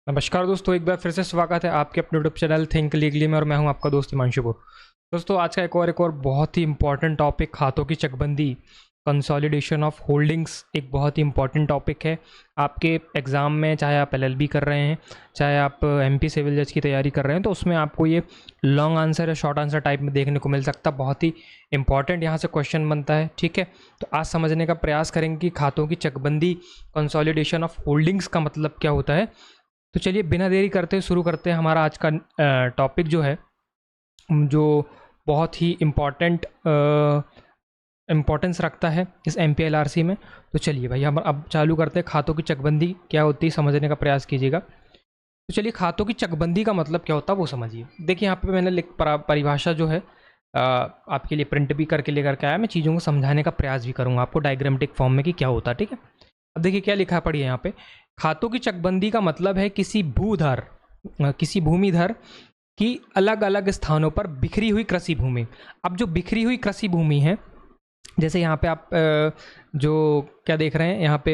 नमस्कार दोस्तों, एक बार फिर से स्वागत है आपके अपने यूट्यूब चैनल थिंक लीगली में और मैं हूं आपका दोस्त हिमांशु। दोस्तों आज का एक और बहुत ही इंपॉर्टेंट टॉपिक खातों की चकबंदी, कंसोलिडेशन ऑफ होल्डिंग्स एक बहुत ही इंपॉर्टेंट टॉपिक है आपके एग्ज़ाम में। चाहे आप एलएलबी कर रहे हैं, चाहे आप एमपी सिविल जज की तैयारी कर रहे हैं, तो उसमें आपको ये लॉन्ग आंसर या शॉर्ट आंसर टाइप में देखने को मिल सकता है। बहुत ही इंपॉर्टेंट यहाँ से क्वेश्चन बनता है, ठीक है। तो आज समझने का प्रयास करेंगे कि खातों की चकबंदी, कंसोलिडेशन ऑफ होल्डिंग्स का मतलब क्या होता है। तो चलिए बिना देरी करते शुरू करते हैं हमारा आज का टॉपिक जो है, जो बहुत ही इम्पोर्टेंस रखता है इस MPLRC में। तो चलिए भाई हम अब चालू करते हैं। खातों की चकबंदी क्या होती है समझने का प्रयास कीजिएगा। तो चलिए खातों की चकबंदी का मतलब क्या होता है वो समझिए। देखिए यहाँ पे मैंने परिभाषा जो है आपके लिए प्रिंट भी करके लेकर के आया। मैं चीज़ों को समझाने का प्रयास भी करूँगा आपको डायग्रामेटिक फॉर्म में कि क्या होता है, ठीक है। अब देखिए क्या लिखा पड़ी है यहाँ पे। खातों की चकबंदी का मतलब है किसी भूमिधर की अलग अलग स्थानों पर बिखरी हुई कृषि भूमि। अब जो बिखरी हुई कृषि भूमि है, जैसे यहाँ पे आप जो क्या देख रहे हैं, यहाँ पे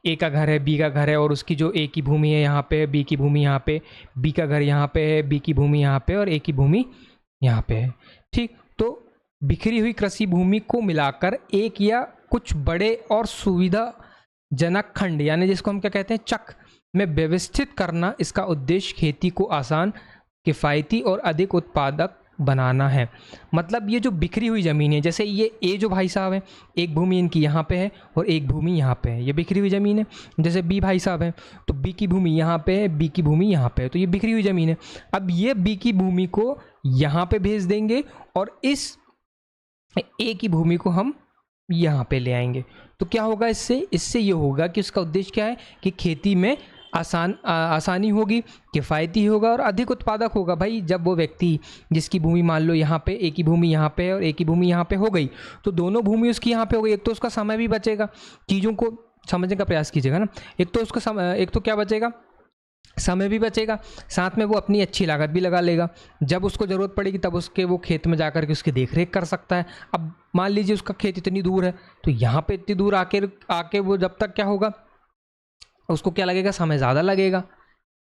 ए का घर है, बी का घर है, और उसकी जो ए की भूमि है यहाँ पे, बी की भूमि यहाँ पे, बी का घर यहाँ पे है, बी की भूमि यहाँ पे और ए की भूमि यहाँ पे है, ठीक। तो बिखरी हुई कृषि भूमि को मिलाकर एक या कुछ बड़े और सुविधाजनक खंड, यानी जिसको हम क्या कहते हैं, चक में व्यवस्थित करना, इसका उद्देश्य खेती को आसान, किफ़ायती और अधिक उत्पादक बनाना है। मतलब ये जो बिखरी हुई ज़मीन है, जैसे ये ए जो भाई साहब है, एक भूमि इनकी यहाँ पे है और एक भूमि यहाँ पे है, ये बिखरी हुई ज़मीन है। जैसे बी भाई साहब है, तो बी की भूमि यहाँ पे है, बी की भूमि यहाँ पे है, तो ये बिखरी हुई ज़मीन है। अब ये बी की भूमि को यहाँ पे भेज देंगे और इस ए की भूमि को हम यहाँ पे ले आएंगे। तो क्या होगा इससे ये होगा कि उसका उद्देश्य क्या है कि खेती में आसानी होगी, किफ़ायती होगा और अधिक उत्पादक होगा। भाई जब वो व्यक्ति जिसकी भूमि मान लो यहाँ पे, एक की भूमि यहाँ पे और एक की भूमि यहाँ पे हो गई, तो दोनों भूमि उसकी यहाँ पे हो गई। एक तो उसका समय भी बचेगा, चीज़ों को समझने का प्रयास कीजिएगा ना। एक तो उसका समय, एक तो क्या बचेगा, समय भी बचेगा, साथ में वो अपनी अच्छी लागत भी लगा लेगा। जब उसको ज़रूरत पड़ेगी तब उसके वो खेत में जाकर के उसकी देख रेख कर सकता है। अब मान लीजिए उसका खेत इतनी दूर है, तो यहाँ पे इतनी दूर आके वो जब तक क्या होगा, उसको क्या लगेगा, समय ज़्यादा लगेगा।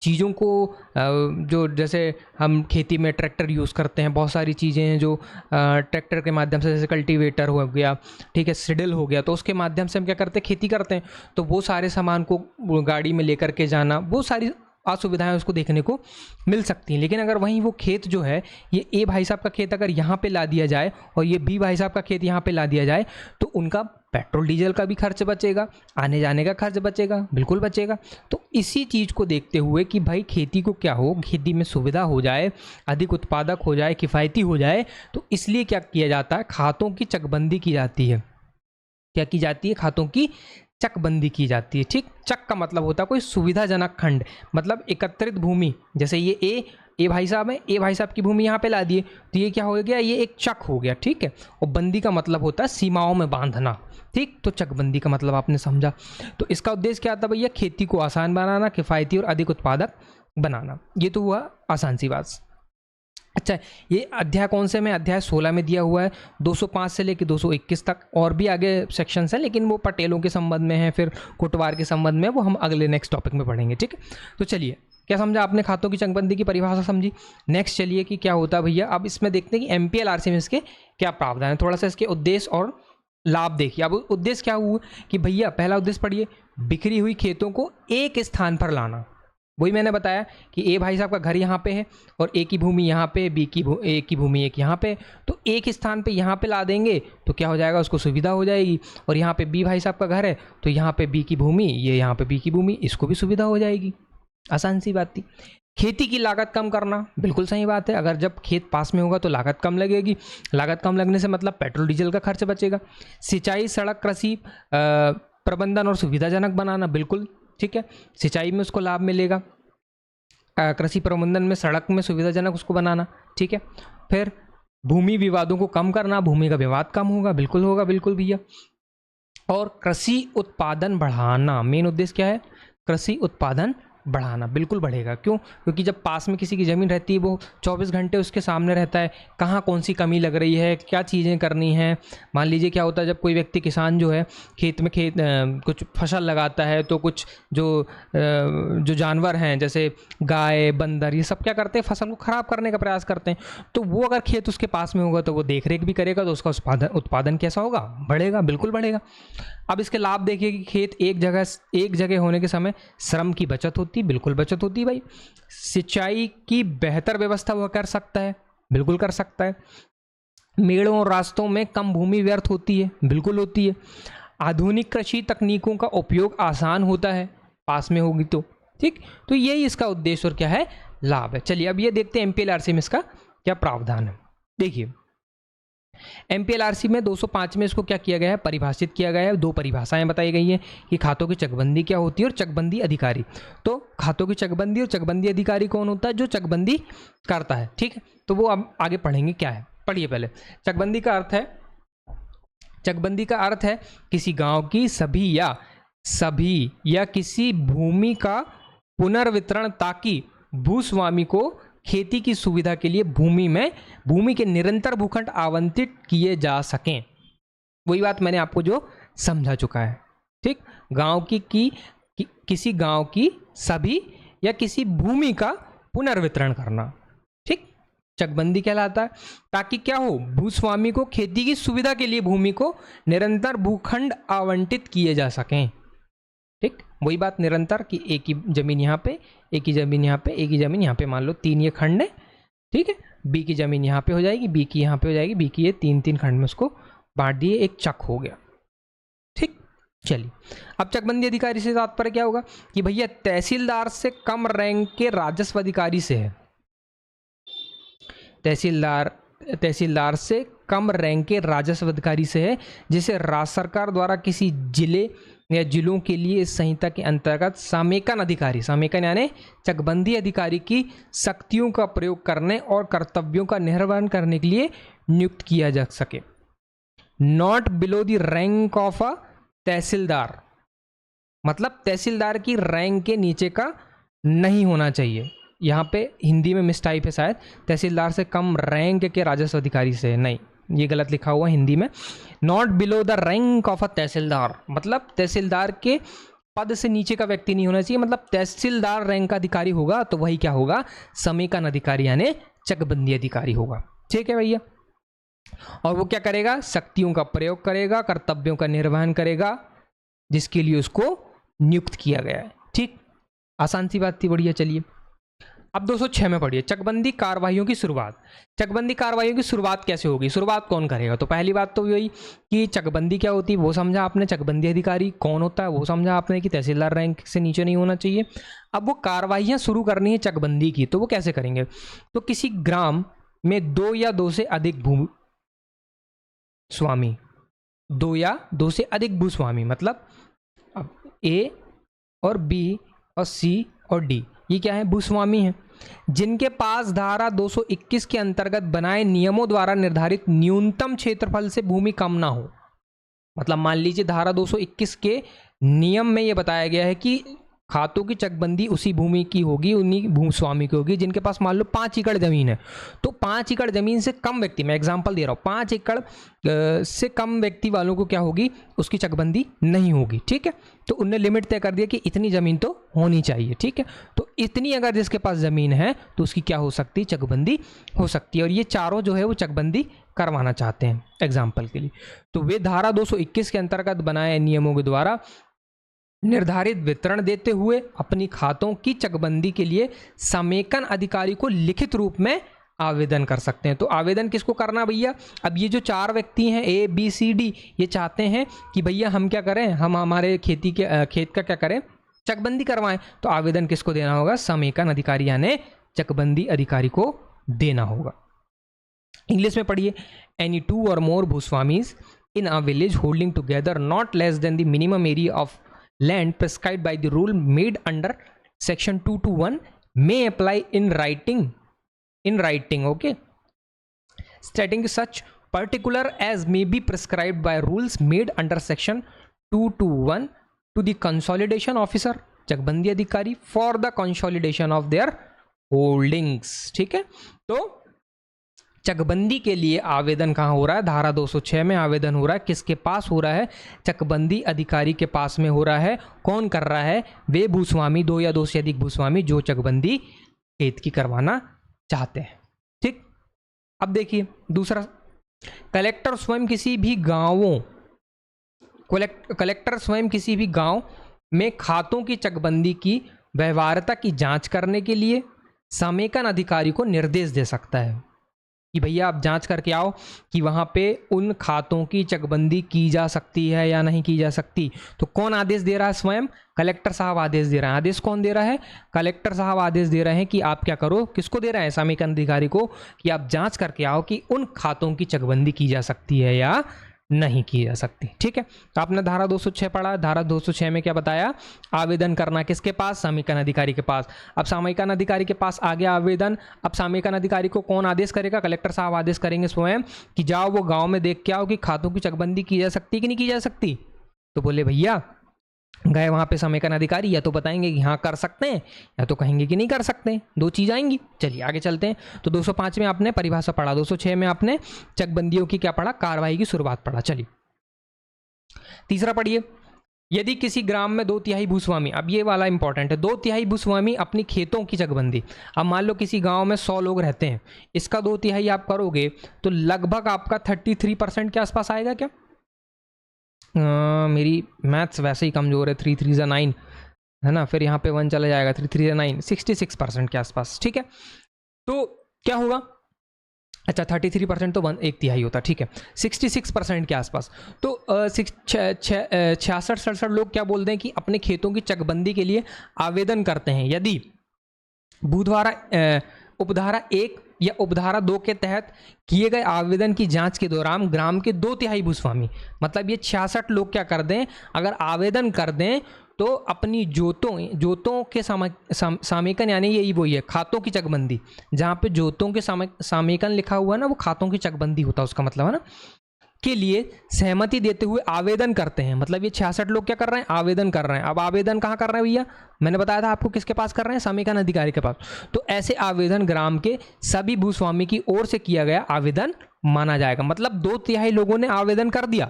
चीज़ों को जो जैसे हम खेती में ट्रैक्टर यूज़ करते हैं, बहुत सारी चीज़ें हैं जो ट्रैक्टर के माध्यम से, जैसे कल्टीवेटर हो गया, ठीक है, सिडल हो गया, तो उसके माध्यम से हम क्या करते हैं, खेती करते हैं। तो वो सारे सामान को गाड़ी में लेकर के जाना, वो सारी असुविधाएं उसको देखने को मिल सकती हैं। लेकिन अगर वहीं वो खेत जो है, ये ए भाई साहब का खेत अगर यहाँ पे ला दिया जाए और ये बी भाई साहब का खेत यहाँ पे ला दिया जाए, तो उनका पेट्रोल डीजल का भी खर्च बचेगा, आने जाने का खर्च बचेगा, बिल्कुल बचेगा। तो इसी चीज़ को देखते हुए कि भाई खेती को क्या हो, खेती में सुविधा हो जाए, अधिक उत्पादक हो जाए, किफ़ायती हो जाए, तो इसलिए क्या किया जाता है, खातों की चकबंदी की जाती है। क्या की जाती है, खातों की चकबंदी की जाती है, ठीक। चक का मतलब होता है कोई सुविधाजनक खंड, मतलब एकत्रित भूमि। जैसे ये ए भाई साहब है, ए भाई साहब की भूमि यहाँ पे ला दिए, तो ये क्या हो गया, ये एक चक हो गया, ठीक है। और बंदी का मतलब होता है सीमाओं में बांधना, ठीक। तो चकबंदी का मतलब आपने समझा। तो इसका उद्देश्य क्या था भैया, खेती को आसान बनाना, किफ़ायती और अधिक उत्पादक बनाना। ये तो हुआ आसान सी बात। अच्छा, ये अध्याय कौन से में, अध्याय 16 में दिया हुआ है, 205 से लेकर 221 तक। और भी आगे सेक्शंस हैं, लेकिन वो पटेलों के संबंध में है, फिर कोटवार के संबंध में, वो हम अगले नेक्स्ट टॉपिक में पढ़ेंगे, ठीक है। तो चलिए, क्या समझा आपने, खातों की चकबंदी की परिभाषा समझी। नेक्स्ट चलिए कि क्या होता है भैया। अब इसमें देखते हैं कि MPLRC में इसके क्या प्रावधान है, थोड़ा सा इसके उद्देश्य और लाभ देखिए। अब उद्देश्य क्या हुआ कि भैया, पहला उद्देश्य पढ़िए, बिखरी हुई खेतों को एक स्थान पर लाना। वही मैंने बताया कि ए भाई साहब का घर यहाँ पे है और ए की भूमि यहाँ पे, ए की भूमि एक यहाँ पे, तो एक स्थान पे यहाँ पे ला देंगे तो क्या हो जाएगा, उसको सुविधा हो जाएगी। और यहाँ पे बी भाई साहब का घर है, तो यहाँ पे बी की भूमि, ये यहाँ पे बी की भूमि, इसको भी सुविधा हो जाएगी। आसान सी बात थी। खेती की लागत कम करना, बिल्कुल सही बात है। अगर जब खेत पास में होगा तो लागत कम लगेगी, लागत कम लगने से मतलब पेट्रोल डीजल का खर्च बचेगा। सिंचाई, सड़क, कृषि प्रबंधन और सुविधाजनक बनाना, बिल्कुल ठीक है, सिंचाई में उसको लाभ मिलेगा, कृषि प्रबंधन में, सड़क में सुविधाजनक उसको बनाना, ठीक है। फिर भूमि विवादों को कम करना, भूमि का विवाद कम होगा, बिल्कुल होगा, बिल्कुल भैया। और कृषि उत्पादन बढ़ाना, मेन उद्देश्य क्या है, कृषि उत्पादन बढ़ाना, बिल्कुल बढ़ेगा। क्यों? क्योंकि जब पास में किसी की ज़मीन रहती है, वो 24 घंटे उसके सामने रहता है, कहाँ कौन सी कमी लग रही है, क्या चीज़ें करनी हैं। मान लीजिए क्या होता है, जब कोई व्यक्ति किसान जो है खेत में कुछ फसल लगाता है, तो कुछ जो जानवर हैं जैसे गाय बंदर, ये सब क्या करते हैं, फसल को ख़राब करने का प्रयास करते हैं। तो वो अगर खेत उसके पास में होगा तो वो देख रेख भी करेगा, तो उसका उत्पादन कैसा होगा, बढ़ेगा, बिल्कुल बढ़ेगा। अब इसके लाभ देखिए कि खेत एक जगह होने के समय श्रम की बचत होती, बिल्कुल बचत होती भाई। सिंचाई की बेहतर व्यवस्था वह कर सकता है, बिल्कुल कर सकता है। मेड़ों और रास्तों में कम भूमि व्यर्थ होती है, बिल्कुल होती है। आधुनिक कृषि तकनीकों का उपयोग आसान होता है, पास में होगी तो, ठीक। तो यही इसका उद्देश्य और क्या है, लाभ है। चलिए अब ये देखते हैं MPLRC में इसका क्या प्रावधान है। देखिए MPLRC में 205 में इसको क्या किया गया है, परिभाषित किया गया है। दो परिभाषाएं बताई गई हैं कि खातों की चकबंदी क्या होती है और चकबंदी अधिकारी। तो खातों की चकबंदी और चकबंदी अधिकारी कौन होता है, जो चकबंदी करता है, ठीक है। तो वो अब आगे पढ़ेंगे क्या है, पढ़िए पहले। चकबंदी का अर्थ है किसी गांव की सभी या किसी भूमि का पुनर्वितरण, ताकि भूस्वामी को खेती की सुविधा के लिए भूमि के निरंतर भूखंड आवंटित किए जा सकें। वही बात मैंने आपको जो समझा चुका है, ठीक। गांव किसी गांव की सभी या किसी भूमि का पुनर्वितरण करना, ठीक, चकबंदी कहलाता है। ताकि क्या हो, भूस्वामी को खेती की सुविधा के लिए भूमि को निरंतर भूखंड आवंटित किए जा सकें, ठीक। वही बात निरंतर कि एक ही जमीन यहाँ पे, एक ही जमीन यहाँ पे, एक ही जमीन यहाँ पे, मान लो 3 ये खंड है, ठीक है। बी की जमीन यहाँ पे हो जाएगी, बी की यहाँ पे हो जाएगी, बी की ये 3 खंड में उसको बांट दिए, एक चक हो गया, ठीक। चलिए अब चकबंदी अधिकारी से तात्पर्य क्या होगा कि भैया तहसीलदार से कम रैंक के राजस्व अधिकारी से है। तहसीलदार से कम रैंक के राजस्व अधिकारी से है, जिसे राज्य सरकार द्वारा किसी जिले या जिलों के लिए इस संहिता के अंतर्गत समेकन यानी चकबंदी अधिकारी की शक्तियों का प्रयोग करने और कर्तव्यों का निर्वहन करने के लिए नियुक्त किया जा सके। Not below the rank of a tehsildar, मतलब तहसीलदार की रैंक के नीचे का नहीं होना चाहिए। यहाँ पे हिंदी में मिसटाइप है शायद, तहसीलदार से कम रैंक के राजस्व अधिकारी से, नहीं, ये गलत लिखा हुआ हिंदी में। Not below the rank of a tehsildar, मतलब तहसीलदार के पद से नीचे का व्यक्ति नहीं होना चाहिए। मतलब तहसीलदार रैंक का अधिकारी होगा तो वही क्या होगा, समेकन अधिकारी यानी चकबंदी अधिकारी होगा, ठीक है भैया। और वो क्या करेगा, शक्तियों का प्रयोग करेगा, कर्तव्यों का निर्वहन करेगा, जिसके लिए उसको नियुक्त किया गया है, ठीक। आसान सी बात थी, बढ़िया। चलिए अब 206 में पढ़िए, चकबंदी कार्रवाइयों की शुरुआत। चकबंदी कार्रवाइयों की शुरुआत कैसे होगी, शुरुआत कौन करेगा। तो पहली बात तो यही कि चकबंदी क्या होती है वो समझा आपने, चकबंदी अधिकारी कौन होता है वो समझा आपने कि तहसीलदार रैंक से नीचे नहीं होना चाहिए। अब वो कार्रवाइयाँ शुरू करनी है चकबंदी की, तो वो कैसे करेंगे। तो किसी ग्राम में 2 या 2 से अधिक भूस्वामी, 2 या 2 से अधिक भूस्वामी, मतलब अब A और B और C और D ये क्या है, भूस्वामी हैं, जिनके पास धारा 221 के अंतर्गत बनाए नियमों द्वारा निर्धारित न्यूनतम क्षेत्रफल से भूमि कम ना हो। मतलब मान लीजिए धारा 221 के नियम में ये बताया गया है कि खातों की चकबंदी उसी भूमि की होगी, उन्हीं भूस्वामी की होगी जिनके पास मान लो 5 एकड़ जमीन है। तो 5 एकड़ जमीन से कम व्यक्ति, मैं एग्जांपल दे रहा हूँ, 5 एकड़ से कम व्यक्ति वालों को क्या होगी, उसकी चकबंदी नहीं होगी, ठीक है। तो उनने लिमिट तय कर दिया कि इतनी जमीन तो होनी चाहिए, ठीक है। तो इतनी अगर जिसके पास जमीन है तो उसकी क्या हो सकती है, चकबंदी हो सकती है। और ये चारों जो है वो चकबंदी करवाना चाहते हैं एग्जाम्पल के लिए। तो वे धारा 221 के अंतर्गत बनाए नियमों के द्वारा निर्धारित वितरण देते हुए अपनी खातों की चकबंदी के लिए समेकन अधिकारी को लिखित रूप में आवेदन कर सकते हैं। तो आवेदन किसको करना भैया, अब ये जो 4 व्यक्ति हैं A B C D, ये चाहते हैं कि भैया हम क्या करें, हम हमारे खेत का क्या करें, चकबंदी करवाएं। तो आवेदन किसको देना होगा, समेकन अधिकारी यानी चकबंदी अधिकारी को देना होगा। इंग्लिश में पढ़िए, एनी 2 or more भूस्वामीज in a village holding together not less than the minimum area of land prescribed by the rule made under section 221 may apply in writing, okay, stating such particular as may be prescribed by rules made under section 221 to the consolidation officer चकबंदी अधिकारी for the consolidation of their holdings. ठीक है, तो चकबंदी के लिए आवेदन कहाँ हो रहा है? धारा 206 में आवेदन हो रहा है। किसके पास हो रहा है? चकबंदी अधिकारी के पास में हो रहा है। कौन कर रहा है? वे भूस्वामी, दो या दो से अधिक भूस्वामी जो चकबंदी खेत की करवाना चाहते हैं। ठीक, अब देखिए दूसरा, कलेक्टर स्वयं किसी भी गांवों कलेक्टर स्वयं किसी भी गांव में खातों की चकबंदी की व्यवहार्यता की जांच करने के लिए समेकन अधिकारी को निर्देश दे सकता है कि भैया आप जांच करके आओ कि वहाँ पे उन खातों की चकबंदी की जा सकती है या नहीं की जा सकती। तो कौन आदेश दे रहा है? स्वयं कलेक्टर साहब आदेश दे रहा है। आदेश कौन दे रहा है? कलेक्टर साहब आदेश दे रहे हैं कि आप क्या करो, किसको दे रहे हैं? समेकन अधिकारी को, कि आप जांच करके आओ कि उन खातों की चकबंदी की जा सकती है या नहीं की जा सकती। ठीक है, तो आपने धारा 206 पढ़ा। धारा 206 में क्या बताया? आवेदन करना किसके पास? समेकन अधिकारी के पास। अब समेकन अधिकारी के पास आ गया आवेदन। अब समेकन अधिकारी को कौन आदेश करेगा? कलेक्टर साहब आदेश करेंगे स्वयं कि जाओ वो गांव में देख के आओ कि खातों की चकबंदी की जा सकती कि नहीं की जा सकती। तो बोले भैया, गए वहां पे समेकन अधिकारी, या तो बताएंगे कि हाँ कर सकते हैं, या तो कहेंगे कि नहीं कर सकते। दो चीज आएंगी। चलिए आगे चलते हैं। तो 205 में आपने परिभाषा पढ़ा, 206 में आपने चकबंदियों की क्या पढ़ा? कार्रवाई की शुरुआत पढ़ा। चलिए तीसरा पढ़िए, यदि किसी ग्राम में 2/3 भूस्वामी, अब ये वाला इंपॉर्टेंट है, 2/3 भूस्वामी अपनी खेतों की चकबंदी, अब मान लो किसी गांव में 100 लोग रहते हैं, इसका 2/3 आप करोगे तो लगभग आपका 33% के आसपास आएगा क्या? मेरी मैथ्स वैसे ही कमज़ोर है। 3 3 ज़ा 9 है ना, फिर यहाँ पे 1 चला जाएगा, 3 3 ज़ा 9, 66% के आसपास। ठीक है, तो क्या होगा? अच्छा 33% तो 1/3 होता। ठीक है, 66% के आसपास। तो 66-67 लोग क्या बोलते हैं कि अपने खेतों की चकबंदी के लिए आवेदन करते हैं यदि उपधारा 1 या उपधारा 2 के तहत किए गए आवेदन की जांच के दौरान ग्राम के 2/3 भूस्वामी, मतलब ये 66 लोग क्या कर दें, अगर आवेदन कर दें तो अपनी जोतों के सामेकन, यानी यही वही है खातों की चकबंदी, जहाँ पे जोतों के सामेकन लिखा हुआ है ना, वो खातों की चकबंदी होता है उसका मतलब, है ना, के लिए सहमति देते हुए आवेदन करते हैं। मतलब ये 66 लोग क्या कर रहे हैं? आवेदन कर रहे हैं। अब आवेदन कहाँ कर रहे हैं भैया? मैंने बताया था आपको किसके पास कर रहे हैं? समेकन अधिकारी के पास। तो ऐसे आवेदन ग्राम के सभी भूस्वामी की ओर से किया गया आवेदन माना जाएगा। मतलब 2/3 लोगों ने आवेदन कर दिया,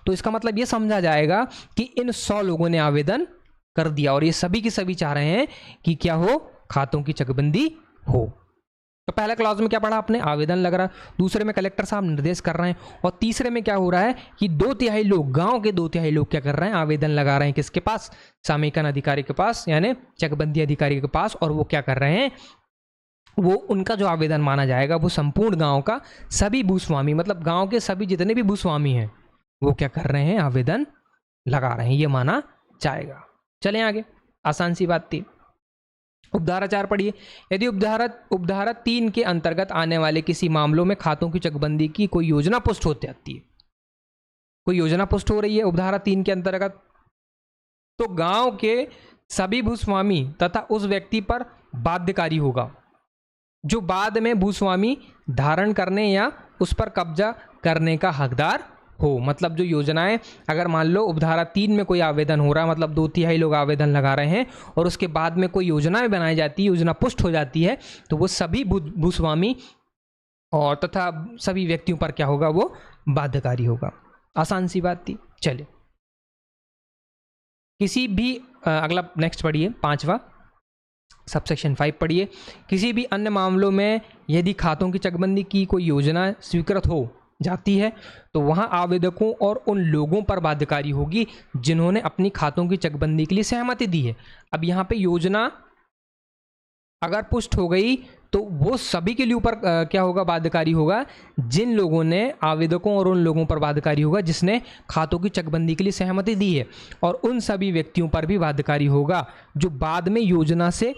तो इसका मतलब ये समझा जाएगा कि इन 100 लोगों ने आवेदन कर दिया और ये सभी की सभी चाह रहे हैं कि क्या हो? खातों की चकबंदी हो। तो पहला क्लॉज में क्या पढ़ा आपने? आवेदन लग रहा है। दूसरे में कलेक्टर साहब निर्देश कर रहे हैं, और तीसरे में क्या हो रहा है कि 2/3 लोग, गांव के 2/3 लोग क्या कर रहे हैं? आवेदन लगा रहे हैं किसके पास? समेकन अधिकारी के पास, यानी चकबंदी अधिकारी के पास। और वो क्या कर रहे हैं? वो उनका जो आवेदन माना जाएगा वो संपूर्ण गांव का सभी भूस्वामी, मतलब गांव के सभी जितने भी भूस्वामी हैं वो क्या कर रहे हैं? आवेदन लगा रहे हैं, ये माना जाएगा। चलें आगे, आसान सी बात थी। उपधारा 4 पढ़िए, यदि उपधारा 3 के अंतर्गत आने वाले किसी मामलों में खातों की चकबंदी की कोई योजना पुष्ट होती आती है, कोई योजना पुष्ट हो रही है उपधारा 3 के अंतर्गत, तो गांव के सभी भूस्वामी तथा उस व्यक्ति पर बाध्यकारी होगा जो बाद में भूस्वामी धारण करने या उस पर कब्जा करने का हकदार हो। मतलब जो योजनाएं, अगर मान लो उपधारा 3 में कोई आवेदन हो रहा है, मतलब 2/3 लोग आवेदन लगा रहे हैं और उसके बाद में कोई योजनाएं बनाई जाती है, योजना पुष्ट हो जाती है, तो वो सभी भूस्वामी और तथा सभी व्यक्तियों पर क्या होगा? वो बाध्यकारी होगा। आसान सी बात थी। चलिए किसी भी अगला नेक्स्ट पढ़िए, 5वां सबसेक्शन 5 पढ़िए। किसी भी अन्य मामलों में यदि खातों की चकबंदी की कोई योजना स्वीकृत हो जाती है तो वहां आवेदकों और उन लोगों पर बाध्यकारी होगी जिन्होंने अपनी खातों की चकबंदी के लिए सहमति दी है। अब यहाँ पे योजना अगर पुष्ट हो गई तो वो सभी के लिए ऊपर क्या होगा? बाध्यकारी होगा। जिन लोगों ने, आवेदकों और उन लोगों पर बाध्यकारी होगा जिसने खातों की चकबंदी के लिए सहमति दी है, और उन सभी व्यक्तियों पर भी बाध्यकारी होगा जो बाद में योजना से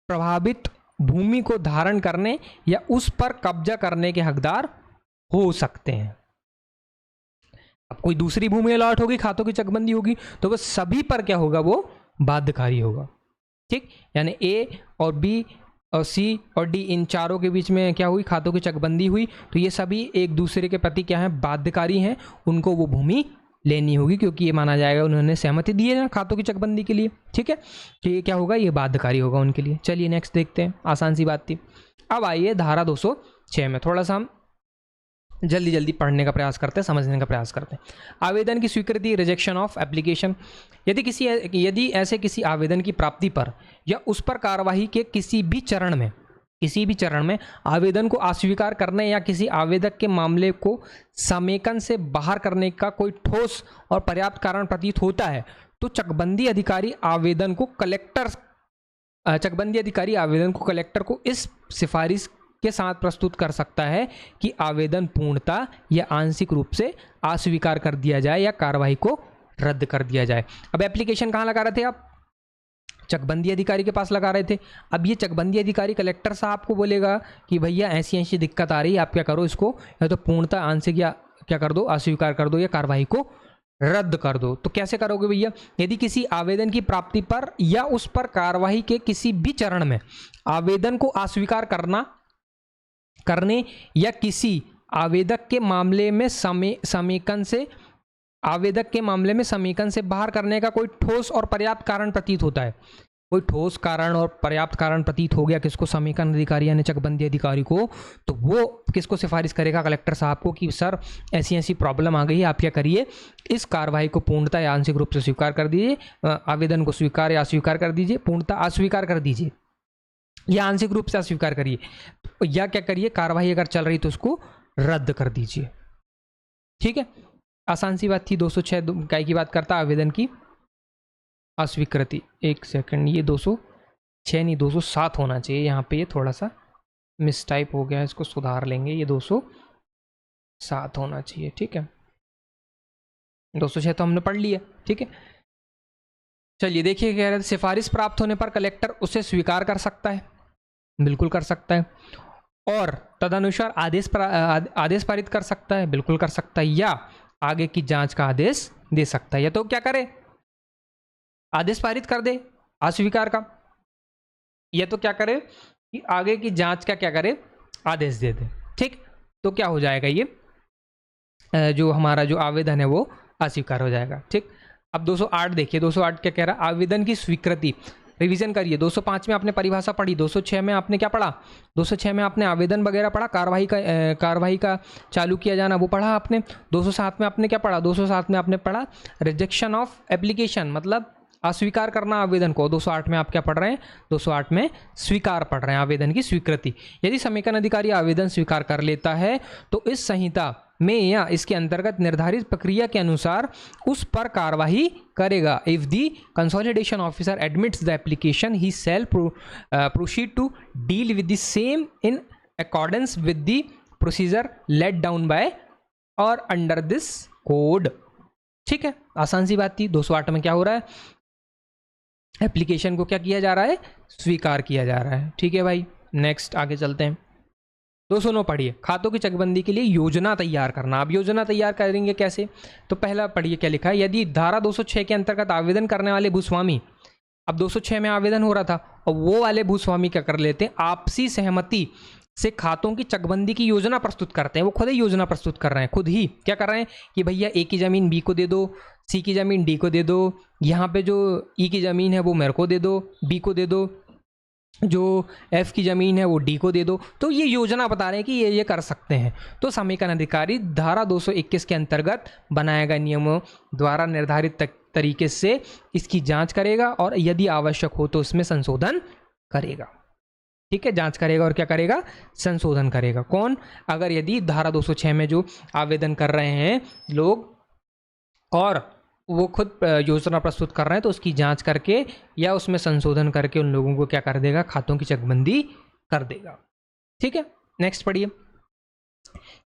प्रभावित भूमि को धारण करने या उस पर कब्जा करने के हकदार हो सकते हैं। अब कोई दूसरी भूमि अलॉट होगी, खातों की चकबंदी होगी, तो वह सभी पर क्या होगा? वो बाध्यकारी होगा। ठीक, यानी ए और बी और सी और डी, इन चारों के बीच में क्या हुई? खातों की चकबंदी हुई, तो ये सभी एक दूसरे के प्रति क्या है? बाध्यकारी हैं, उनको वो भूमि लेनी होगी, क्योंकि ये माना जाएगा उन्होंने सहमति दी है ना खातों की चकबंदी के लिए। ठीक है, तो ये क्या होगा, ये बाध्यकारी होगा उनके लिए। चलिए नेक्स्ट देखते हैं, आसान सी बात थी। अब आइए धारा 206 में थोड़ा सा हम जल्दी जल्दी पढ़ने का प्रयास करते हैं, समझने का प्रयास करते हैं। आवेदन की स्वीकृति, रिजेक्शन ऑफ एप्लीकेशन। यदि ऐसे किसी आवेदन की प्राप्ति पर या उस पर कार्यवाही के किसी भी चरण में आवेदन को अस्वीकार करने या किसी आवेदक के मामले को समेकन से बाहर करने का कोई ठोस और पर्याप्त कारण प्रतीत होता है, तो चकबंदी अधिकारी आवेदन को कलेक्टर को इस सिफारिश के साथ प्रस्तुत कर सकता है कि आवेदन पूर्णतः या आंशिक रूप से अस्वीकार कर दिया जाए या कार्रवाई को रद्द कर दिया जाए। अब एप्लीकेशन कहाँ लगा रहे थे आप, चकबंदी अधिकारी के पास लगा रहे थे। अब ये चकबंदी अधिकारी कलेक्टर साहब को बोलेगा कि भैया ऐसी दिक्कत आ रही है, आप क्या करो, इसको या तो पूर्णतः आंशिक या क्या कर दो, अस्वीकार कर दो या कार्रवाई को रद्द कर दो। तो कैसे करोगे भैया, यदि किसी आवेदन की प्राप्ति पर या उस पर कार्रवाई के किसी भी चरण में आवेदन को अस्वीकार करने या किसी आवेदक के मामले में समेकन से बाहर करने का कोई ठोस और पर्याप्त कारण प्रतीत होता है। कोई ठोस कारण और पर्याप्त कारण प्रतीत हो गया किसको, समेकन अधिकारी यानी चकबंदी अधिकारी को, तो वो किसको सिफारिश करेगा, कलेक्टर साहब को, कि सर ऐसी प्रॉब्लम आ गई है, आप क्या करिए, इस कार्रवाई को पूर्णतः या आंशिक रूप से स्वीकार कर दीजिए, आवेदन को स्वीकार या अस्वीकार कर दीजिए, पूर्णतः अस्वीकार कर दीजिए या आंशिक रूप से अस्वीकार करिए, या क्या करिए, कार्रवाई अगर चल रही तो उसको रद्द कर दीजिए। ठीक है, आसान सी बात थी। 206 काय की बात करता, आवेदन की अस्वीकृति। एक सेकंड, ये 206 नहीं 207 होना चाहिए यहाँ पे, ये थोड़ा सा मिसटाइप हो गया है, इसको सुधार लेंगे, ये 207 होना चाहिए। ठीक है, 206 तो हमने पढ़ लिया। ठीक है, चलिए देखिए, कह रहे थे सिफारिश प्राप्त होने पर कलेक्टर उसे स्वीकार कर सकता है, बिल्कुल कर सकता है, और तदनुसार आदेश पारित कर सकता है, बिल्कुल कर सकता है, या आगे की जांच का आदेश दे सकता है। या तो क्या करे, आदेश पारित कर दे अस्वीकार का, या तो क्या करे कि आगे की जांच का क्या करे, आदेश दे दे। ठीक, तो क्या हो जाएगा, ये जो हमारा जो आवेदन है वो अस्वीकार हो जाएगा। ठीक, अब 208 देखिए, 208 क्या कह रहा है, आवेदन की स्वीकृति। रिवीजन करिए, 205 में आपने परिभाषा पढ़ी, 206 में आपने क्या पढ़ा, 206 में आपने आवेदन वगैरह पढ़ा, कार्रवाई का चालू किया जाना वो पढ़ा आपने। 207 में आपने क्या पढ़ा, 207 में आपने पढ़ा रिजेक्शन ऑफ एप्लीकेशन, मतलब अस्वीकार करना आवेदन को। 208 में आप क्या पढ़ रहे हैं, 208 में स्वीकार पढ़ रहे हैं, आवेदन की स्वीकृति। यदि समेकन अधिकारी आवेदन स्वीकार कर लेता है तो इस संहिता में या इसके अंतर्गत निर्धारित प्रक्रिया के अनुसार उस पर कार्रवाई करेगा। If the consolidation officer admits the application he shall proceed to deal with the same in accordance with the procedure laid down by और अंडर दिस कोड। ठीक है, आसान सी बात थी। 208 में क्या हो रहा है, एप्लीकेशन को क्या किया जा रहा है, स्वीकार किया जा रहा है। ठीक है भाई, नेक्स्ट आगे चलते हैं। 209 पढ़िए, खातों की चकबंदी के लिए योजना तैयार करना। अब योजना तैयार करेंगे कैसे, तो पहला पढ़िए क्या लिखा है, यदि धारा 206 के अंतर्गत आवेदन करने वाले भूस्वामी, अब 206 में आवेदन हो रहा था और वो वाले भूस्वामी क्या कर लेते हैं, आपसी सहमति से खातों की चकबंदी की योजना प्रस्तुत करते हैं। वो खुद ही योजना प्रस्तुत कर रहे हैं, खुद ही क्या कर रहे हैं कि भैया ए की ज़मीन बी को दे दो, सी की ज़मीन डी को दे दो, यहाँ पे जो ई की ज़मीन है वो मेरे को दे दो, बी को दे दो, जो एफ की ज़मीन है वो डी को दे दो। तो ये योजना बता रहे हैं कि ये कर सकते हैं। तो समेकन अधिकारी धारा 221 के अंतर्गत बनाए गए नियमों द्वारा निर्धारित तरीके से इसकी जांच करेगा और यदि आवश्यक हो तो इसमें संशोधन करेगा। ठीक है, जांच करेगा और क्या करेगा, संशोधन करेगा। कौन, अगर यदि धारा 206 में जो आवेदन कर रहे हैं लोग और वो खुद योजना प्रस्तुत कर रहे हैं तो उसकी जांच करके या उसमें संशोधन करके उन लोगों को क्या कर देगा, खातों की चकबंदी कर देगा। ठीक है, नेक्स्ट पढ़िए।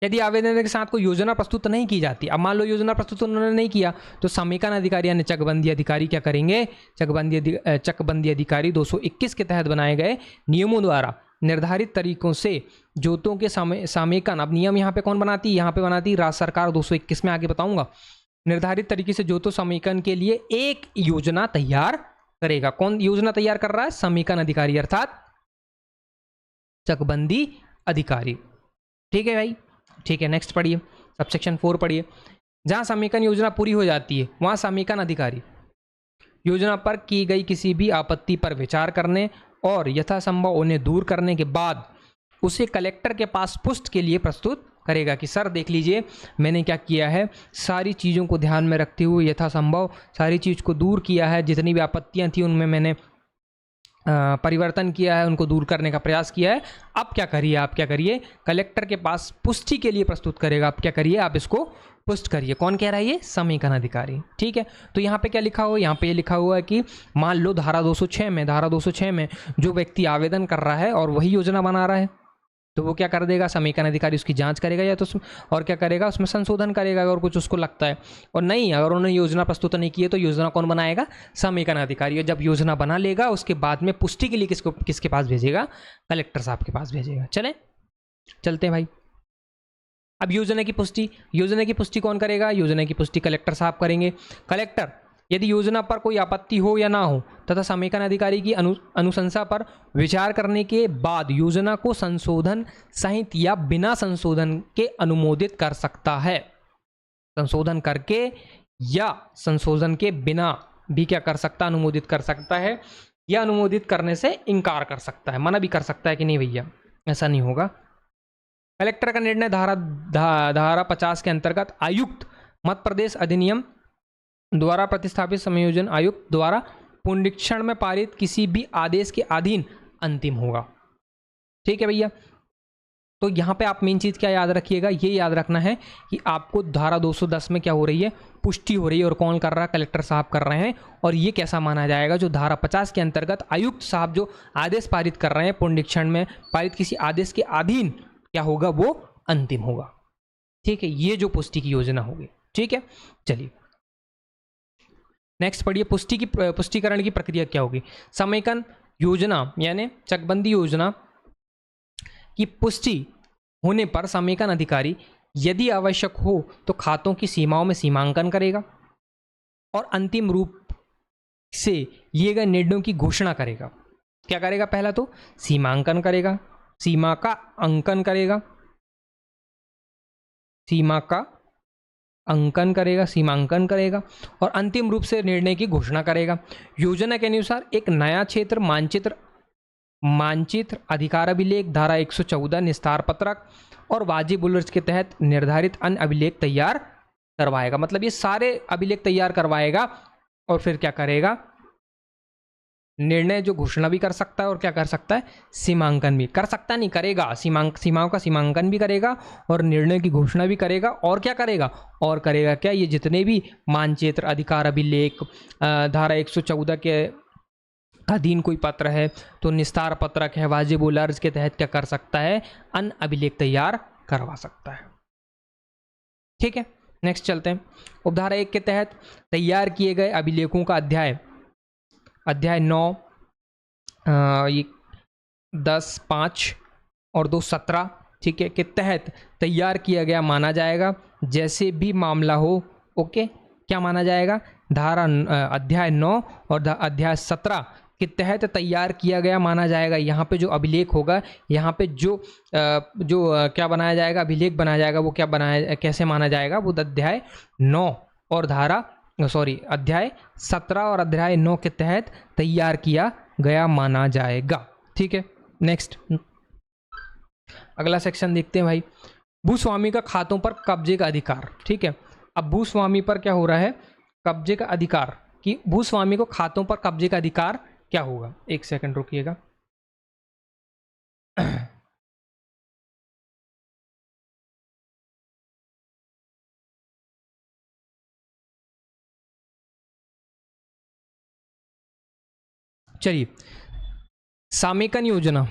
यदि आवेदन के साथ कोई योजना प्रस्तुत नहीं की जाती, अब मान लो योजना प्रस्तुत उन्होंने नहीं किया, तो समेकन अधिकारी यानी चकबंदी अधिकारी क्या करेंगे, चकबंदी अधिकारी 221 के तहत बनाए गए नियमों द्वारा निर्धारित तरीकों से जोतों के समेकन, अब नियम यहाँ पे कौन बनाती है, यहाँ पे बनाती राज्य सरकार, 221 में आगे बताऊंगा। निर्धारित तरीके से जोतों समेकन के लिए एक योजना तैयार करेगा। कौन योजना तैयार कर रहा है, समेकन अधिकारी अर्थात चकबंदी अधिकारी। ठीक है भाई, ठीक है, नेक्स्ट पढ़िए, सबसेक्शन 4 पढ़िए। जहाँ समेकन योजना पूरी हो जाती है वहाँ समेकन अधिकारी योजना पर की गई किसी भी आपत्ति पर विचार करने और यथासंभव उन्हें दूर करने के बाद उसे कलेक्टर के पास पुष्ट के लिए प्रस्तुत करेगा कि सर देख लीजिए मैंने क्या किया है, सारी चीज़ों को ध्यान में रखते हुए यथासंभव सारी चीज़ को दूर किया है, जितनी भी आपत्तियां थी उनमें मैंने परिवर्तन किया है, उनको दूर करने का प्रयास किया है। अब क्या करिए, आप क्या करिए, कलेक्टर के पास पुष्टि के लिए प्रस्तुत करेगा। आप क्या करिए, आप इसको पुष्ट करिए। कौन कह रहा है ये? समेकन अधिकारी। ठीक है, तो यहाँ पे क्या लिखा हुआ है? यहाँ पे ये लिखा हुआ है कि मान लो धारा 206 में जो व्यक्ति आवेदन कर रहा है और वही योजना बना रहा है, तो वो क्या कर देगा, समेकन अधिकारी उसकी जांच करेगा या तो और क्या करेगा, उसमें संशोधन करेगा अगर कुछ उसको लगता है। और नहीं, अगर उन्होंने योजना प्रस्तुत नहीं की है तो योजना कौन बनाएगा? समेकन अधिकारी। और जब योजना बना लेगा उसके बाद में पुष्टि के लिए किसके पास भेजेगा? कलेक्टर साहब के पास भेजेगा। चलते हैं भाई। अब योजना की पुष्टि कौन करेगा? योजना की पुष्टि कलेक्टर साहब करेंगे। कलेक्टर यदि योजना पर कोई आपत्ति हो या ना हो तथा समेकन अधिकारी की अनुशंसा पर विचार करने के बाद योजना को संशोधन सहित या बिना संशोधन के अनुमोदित कर सकता है। संशोधन करके या संशोधन के बिना भी क्या कर सकता? अनुमोदित कर सकता है, या अनुमोदित करने से इनकार कर सकता है, मना भी कर सकता है कि नहीं भैया ऐसा नहीं होगा। कलेक्टर का निर्णय धारा 50 के अंतर्गत आयुक्त मध्य प्रदेश अधिनियम द्वारा प्रतिस्थापित संयोजन आयुक्त द्वारा पुनरीक्षण में पारित किसी भी आदेश के अधीन अंतिम होगा। ठीक है भैया, तो यहाँ पे आप मेन चीज़ क्या याद रखिएगा, ये याद रखना है कि आपको धारा 210 में क्या हो रही है? पुष्टि हो रही है। और कौन कर रहा है? कलेक्टर साहब कर रहे हैं। और ये कैसा माना जाएगा? जो धारा 50 के अंतर्गत आयुक्त साहब जो आदेश पारित कर रहे हैं, पुनरीक्षण में पारित किसी आदेश के अधीन क्या होगा? वो अंतिम होगा। ठीक है, ये जो पुष्टि की योजना होगी। ठीक है, चलिए नेक्स्ट पढ़िए। पुष्टिकरण की प्रक्रिया क्या होगी? समेकन योजना यानी चकबंदी योजना की पुष्टि होने पर समेकन अधिकारी यदि आवश्यक हो तो खातों की सीमाओं में सीमांकन करेगा और अंतिम रूप से लिए गए निर्णयों की घोषणा करेगा। क्या करेगा? पहला तो सीमांकन करेगा, सीमा का अंकन करेगा, सीमांकन करेगा और अंतिम रूप से निर्णय की घोषणा करेगा। योजना के अनुसार एक नया क्षेत्र मानचित्र अधिकार अभिलेख धारा 114 निस्तार पत्रक और वाजिब उल्लंघन के तहत निर्धारित अन्य अभिलेख तैयार करवाएगा। मतलब ये सारे अभिलेख तैयार करवाएगा और फिर क्या करेगा? निर्णय जो घोषणा भी कर सकता है और क्या कर सकता है? सीमांकन भी कर सकता, नहीं करेगा, सीमाओं का सीमांकन भी करेगा और निर्णय की घोषणा भी करेगा। और क्या करेगा? और करेगा क्या? ये जितने भी मानचित्र अधिकार अभिलेख धारा 114 के अधीन कोई पत्र है तो निस्तार पत्रक है, वाजिब उल अर्ज के तहत क्या कर सकता है? अन्य अभिलेख तैयार करवा सकता है। ठीक है, नेक्स्ट चलते हैं। उपधारा 1 के तहत तैयार किए गए अभिलेखों का अध्याय 9 ये 10, 5 और 2, 17 ठीक है के तहत तैयार किया गया माना जाएगा। जैसे भी मामला हो, ओके, क्या माना जाएगा? धारा अध्याय 9 और अध्याय 17 के तहत तैयार किया गया माना जाएगा। यहाँ पे जो अभिलेख होगा, यहाँ पे जो क्या बनाया जाएगा? अभिलेख बनाया जाएगा। वो कैसे माना जाएगा? वो अध्याय 9 और अध्याय 17 और अध्याय 9 के तहत तैयार किया गया माना जाएगा। ठीक है, नेक्स्ट अगला सेक्शन देखते हैं भाई। भूस्वामी का खातों पर कब्जे का अधिकार। ठीक है, अब भूस्वामी पर क्या हो रहा है? कब्जे का अधिकार, कि भूस्वामी को खातों पर कब्जे का अधिकार क्या होगा? एक सेकंड रुकिएगा। चलिए, समेकन योजना,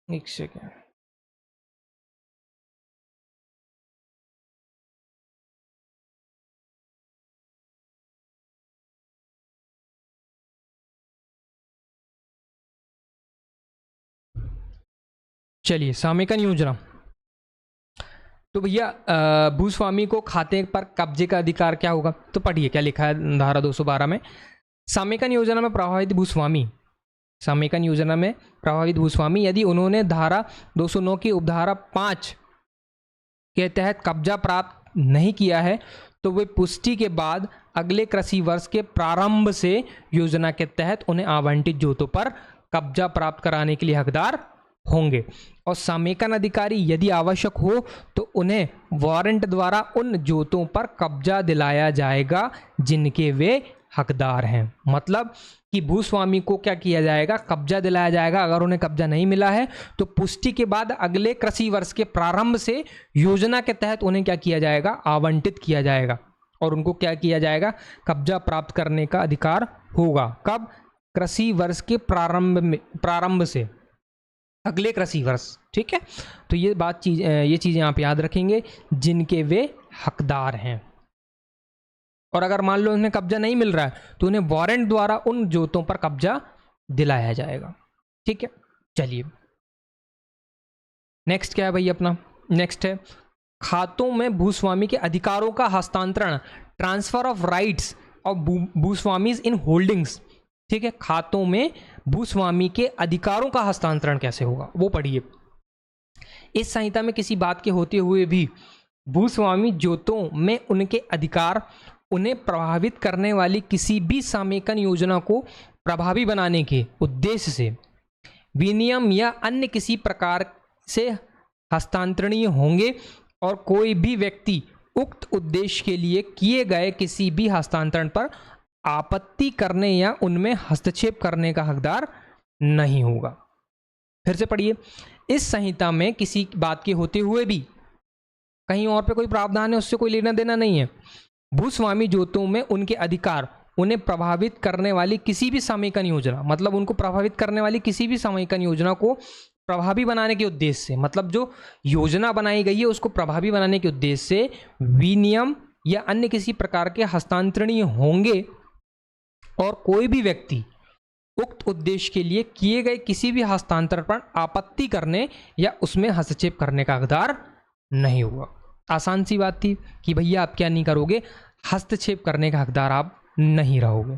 एक सेकेंड। चलिए, समेकन योजना तो भैया भूस्वामी को खाते पर कब्जे का अधिकार क्या होगा? तो पढ़िए क्या लिखा है धारा 212 में। समेकन योजना में प्रभावित भूस्वामी यदि उन्होंने धारा 209 की उपधारा 5 के तहत कब्जा प्राप्त नहीं किया है तो वे पुष्टि के बाद अगले कृषि वर्ष के प्रारंभ से योजना के तहत उन्हें आवंटित जोतों पर कब्जा प्राप्त कराने के लिए हकदार होंगे। और समेकन अधिकारी यदि आवश्यक हो तो उन्हें वारंट द्वारा उन जोतों पर कब्जा दिलाया जाएगा जिनके वे हकदार हैं। मतलब कि भूस्वामी को क्या किया जाएगा, कब्जा दिलाया जाएगा। अगर उन्हें कब्जा नहीं मिला है तो पुष्टि के बाद अगले कृषि वर्ष के प्रारंभ से योजना के तहत उन्हें क्या किया जाएगा, आवंटित किया जाएगा और उनको क्या किया जाएगा, कब्जा प्राप्त करने का अधिकार होगा। कब? कृषि वर्ष के प्रारंभ से अगले कृषि वर्ष। ठीक है, तो ये चीज़ यहाँ पे याद रखेंगे, जिनके वे हकदार हैं। और अगर मान लो उन्हें कब्जा नहीं मिल रहा है तो उन्हें वारंट द्वारा उन जोतों पर कब्जा दिलाया जाएगा। ठीक है, चलिए नेक्स्ट क्या है भाई अपना, नेक्स्ट है खातों में भूस्वामी के अधिकारों का हस्तांतरण, ट्रांसफर ऑफ राइट्स ऑफ भूस्वामीज इन होल्डिंग्स। ठीक है, खातों में भूस्वामी के अधिकारों का हस्तांतरण कैसे होगा वो पढ़िए। इस संहिता में किसी बात के होते हुए भी भूस्वामी जोतों में उनके अधिकार उन्हें प्रभावित करने वाली किसी भी समेकन योजना को प्रभावी बनाने के उद्देश्य से विनियम या अन्य किसी प्रकार से हस्तांतरणीय होंगे और कोई भी व्यक्ति उक्त उद्देश्य के लिए किए गए किसी भी हस्तांतरण पर आपत्ति करने या उनमें हस्तक्षेप करने का हकदार नहीं होगा। फिर से पढ़िए, इस संहिता में किसी बात के होते हुए भी कहीं और पे कोई प्रावधान है उससे कोई लेना देना नहीं है। भूस्वामी जोतों में उनके अधिकार उन्हें प्रभावित करने वाली किसी भी समेकन योजना, मतलब उनको प्रभावित करने वाली किसी भी समेकन योजना को प्रभावी बनाने के उद्देश्य से, मतलब जो योजना बनाई गई है उसको प्रभावी बनाने के उद्देश्य से विनियम या अन्य किसी प्रकार के हस्तांतरणीय होंगे और कोई भी व्यक्ति उक्त उद्देश्य के लिए किए गए किसी भी हस्तांतरण पर आपत्ति करने या उसमें हस्तक्षेप करने का हकदार नहीं होगा। आसान सी बात थी कि भैया आप क्या नहीं करोगे, हस्तक्षेप करने का हकदार आप नहीं रहोगे।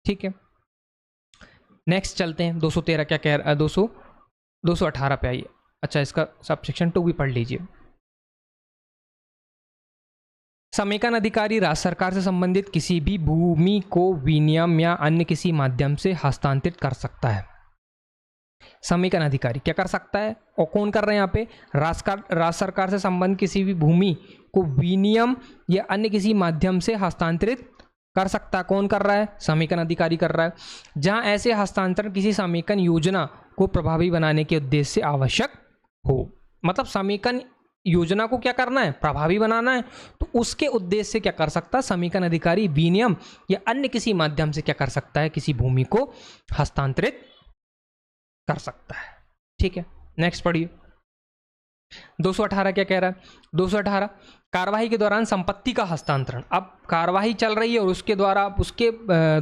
ठीक है, नेक्स्ट चलते हैं। 213 क्या कह रहा है, 218 पे आइए। अच्छा, इसका सब सेक्शन 2 भी पढ़ लीजिए। समेकन अधिकारी राज्य सरकार से संबंधित किसी भी भूमि को विनियम या अन्य किसी माध्यम से हस्तांतरित कर सकता है। समेकन अधिकारी क्या कर सकता है और कौन कर रहे हैं यहाँ पे, राज्य सरकार से संबंधित किसी भी भूमि को विनियम या अन्य किसी माध्यम से हस्तांतरित कर सकता है। कौन कर रहा है, समेकन अधिकारी कर रहा है। जहां ऐसे हस्तांतरण किसी समेकन योजना को प्रभावी बनाने के उद्देश्य से आवश्यक हो, मतलब समेकन योजना को क्या करना है, प्रभावी बनाना है, तो उसके उद्देश्य से क्या कर सकता है, समेकन अधिकारी विनियम या अन्य किसी माध्यम से क्या कर सकता है, किसी भूमि को हस्तांतरित कर सकता है। ठीक है, नेक्स्ट पढ़िए। 218 क्या कह रहा है, 218 कार्यवाही के दौरान संपत्ति का हस्तांतरण। अब कार्यवाही चल रही है और उसके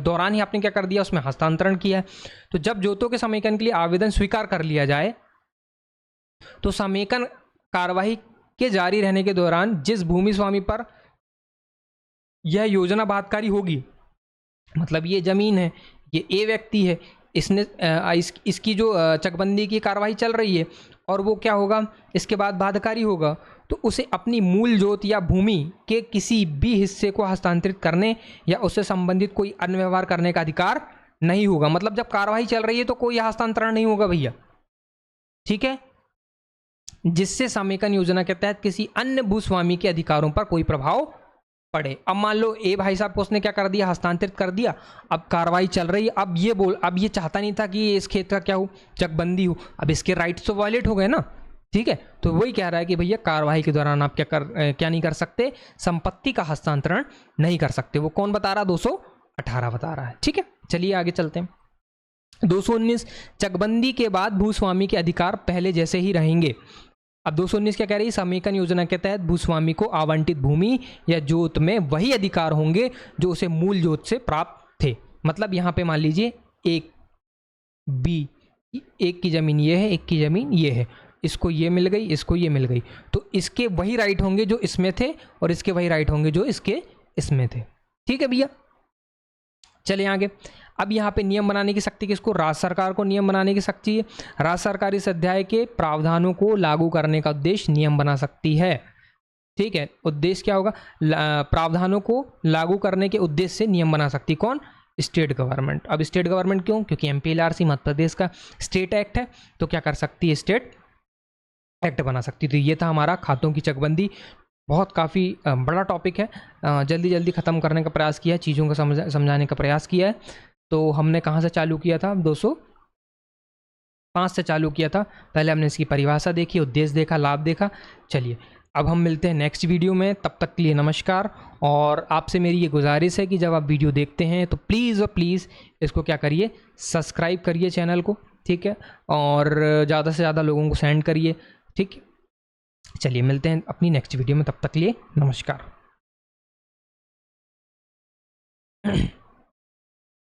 दौरान ही आपने क्या कर दिया, उसमें हस्तांतरण किया है। तो जब जोतों के समेकन के लिए आवेदन स्वीकार कर लिया जाए तो समेकन कार्यवाही के जारी रहने के दौरान जिस भूमि स्वामी पर यह योजना बाध्यकारी होगी, मतलब ये जमीन है, ये ए व्यक्ति है, इसने इसकी जो चकबंदी की कार्रवाई चल रही है और वो क्या होगा, इसके बाद बाध्यकारी होगा, तो उसे अपनी मूल जोत या भूमि के किसी भी हिस्से को हस्तांतरित करने या उससे संबंधित कोई अन्य व्यवहार करने का अधिकार नहीं होगा। मतलब जब कार्रवाई चल रही है तो कोई हस्तांतरण नहीं होगा भैया। ठीक है, जिससे समेकन योजना के तहत किसी अन्य भूस्वामी के अधिकारों पर कोई प्रभाव पड़े। अब मान लो ए भाई साहब को उसने क्या कर दिया, हस्तांतरित कर दिया, अब कार्रवाई चल रही है, अब ये चाहता नहीं था कि इस खेत का क्या हो, चकबंदी हो, अब इसके राइट्स तो वायलेट हो गए ना। ठीक है, तो वही कह रहा है कि भैया कार्रवाई के दौरान आप क्या नहीं कर सकते, संपत्ति का हस्तांतरण नहीं कर सकते। वो कौन बता रहा, 218 बता रहा है। ठीक है, चलिए आगे चलते हैं। 219 चकबंदी के बाद भूस्वामी के अधिकार पहले जैसे ही रहेंगे। अब 219 क्या कह रही है, समेकन योजना के तहत भूस्वामी को आवंटित भूमि या जोत में वही अधिकार होंगे जो उसे मूल जोत से प्राप्त थे। मतलब यहाँ पे मान लीजिए एक की जमीन ये है, एक की जमीन ये है, इसको ये मिल गई, इसको ये मिल गई, तो इसके वही राइट होंगे जो इसमें थे और इसके वही राइट होंगे जो इसके इसमें थे। ठीक है भैया, चलिए आगे। अब यहाँ पे नियम बनाने की शक्ति किसको, राज्य सरकार को नियम बनाने की शक्ति है। राज्य सरकार इस अध्याय के प्रावधानों को लागू करने का उद्देश्य नियम बना सकती है। ठीक है, उद्देश्य क्या होगा, प्रावधानों को लागू करने के उद्देश्य से नियम बना सकती कौन, स्टेट गवर्नमेंट। अब स्टेट गवर्नमेंट क्यों, क्योंकि एमपीएलआरसी मध्य प्रदेश का स्टेट एक्ट है, तो क्या कर सकती है, स्टेट एक्ट बना सकती। तो ये था हमारा खातों की चकबंदी, बहुत काफ़ी बड़ा टॉपिक है, जल्दी जल्दी ख़त्म करने का प्रयास किया है, चीज़ों को समझाने का प्रयास किया है। तो हमने कहाँ से चालू किया था, 205 से चालू किया था। पहले हमने इसकी परिभाषा देखी, उद्देश्य देखा, लाभ देखा। चलिए अब हम मिलते हैं नेक्स्ट वीडियो में, तब तक के लिए नमस्कार। और आपसे मेरी ये गुजारिश है कि जब आप वीडियो देखते हैं तो प्लीज़ और प्लीज़ इसको क्या करिए, सब्सक्राइब करिए चैनल को, ठीक है, और ज़्यादा से ज़्यादा लोगों को सेंड करिए, ठीक है। चलिए मिलते हैं अपनी नेक्स्ट वीडियो में, तब तक के लिए नमस्कार।